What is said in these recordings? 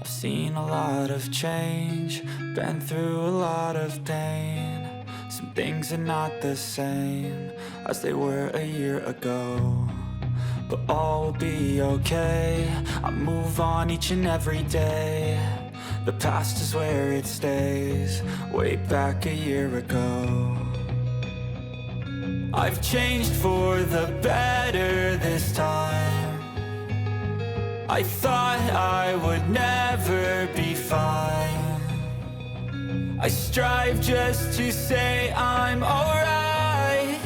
I've seen a lot of change, been through a lot of pain. Some things are not the same as they were a year ago, but all will be okay. I move on each and every day. The past is where it stays, way back a year ago. I've changed for the better this time. I thought I would never be fine. I strive just to say I'm alright,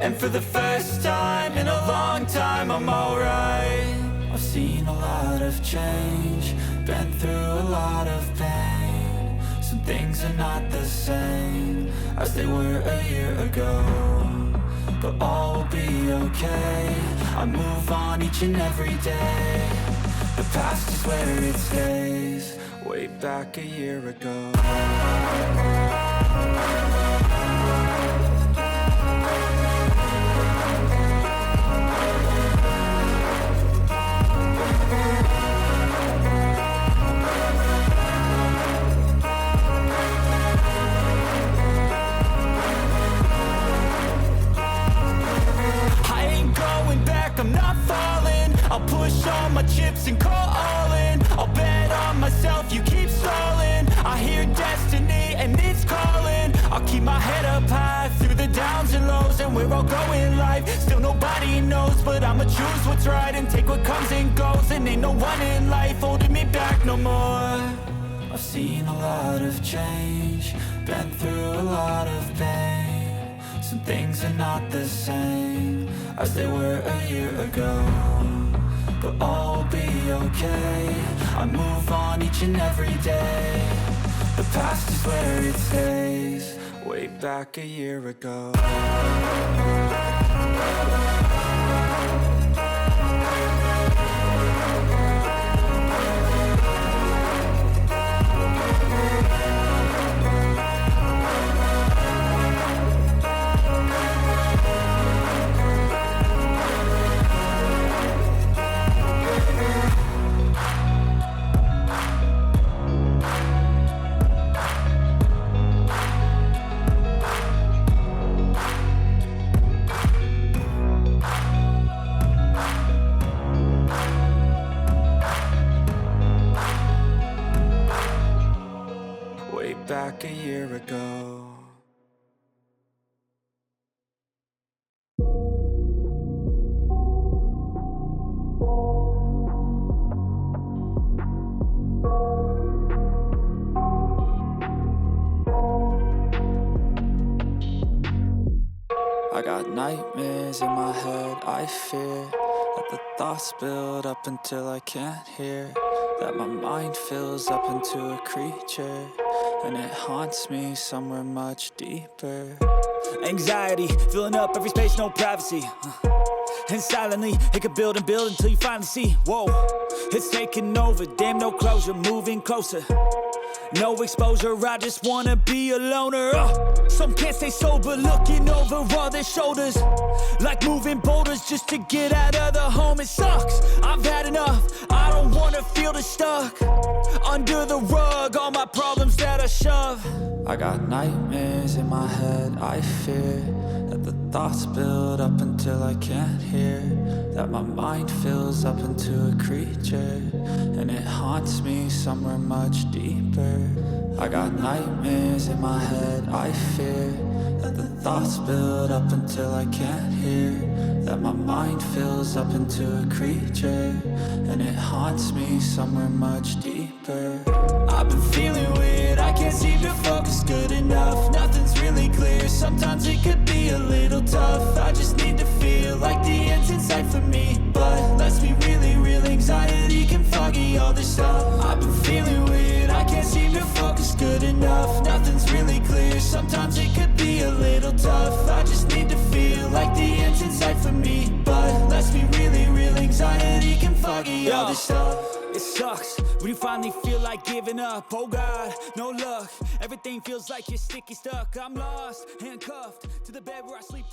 and for the first time in a long time I'm alright. I've seen a lot of change, been through a lot of pain. Some things are not the same as they were a year ago, but all will be okay. I move on each and every day. The past is where it stays, way back a year ago. I'm not falling. I'll push all my chips and call all in. I'll bet on myself, you keep stalling. I hear destiny and it's calling. I'll keep my head up high through the downs and lows, and we're all going live. Still nobody knows, but I'ma choose what's right and take what comes and goes. And ain't no one in life holding me back no more. I've seen a lot of change, been through a lot of pain. Some things are not the same as they were a year ago, but all will be okay. I move on each and every day. The past is where it stays, way back a year ago. Back a year ago. I got nightmares in my head, I fear that the thoughts build up until I can't hear, that my mind fills up into a creature, and it haunts me somewhere much deeper. Anxiety, filling up every space, no privacy. And silently, it could build and build until you finally see, whoa, it's taking over, damn no closure, moving closer. No exposure, I just wanna be a loner. Some can't stay sober, looking over all their shoulders, like moving boulders just to get out of the home. It sucks, I've had enough, I don't wanna feel stuck under the rug, all my problems that I shove. I got nightmares in my head, I fear that the thoughts build up until I can't hear, that my mind fills up into a creature, and it haunts me somewhere much deeper. I got nightmares in my head, I fear that the thoughts build up until I can't hear, that my mind fills up into a creature, and it haunts me somewhere much deeper. I've been feeling weird, I can't seem to focus good enough. Nothing's really clear, sometimes it could be a little tough. I just need to feel like the end's in sight for me, but let's be really real, anxiety can foggy all this stuff. I've been feeling weird, I can't seem to focus good enough. Nothing's really clear, sometimes it could be a little tough. I just need to feel like the end's in sight for me, but let's be really real, anxiety can foggy all this stuff. It sucks when you finally feel like giving up. Oh God, no luck, everything feels like you're sticky stuck. I'm lost, handcuffed to the bed where I sleep.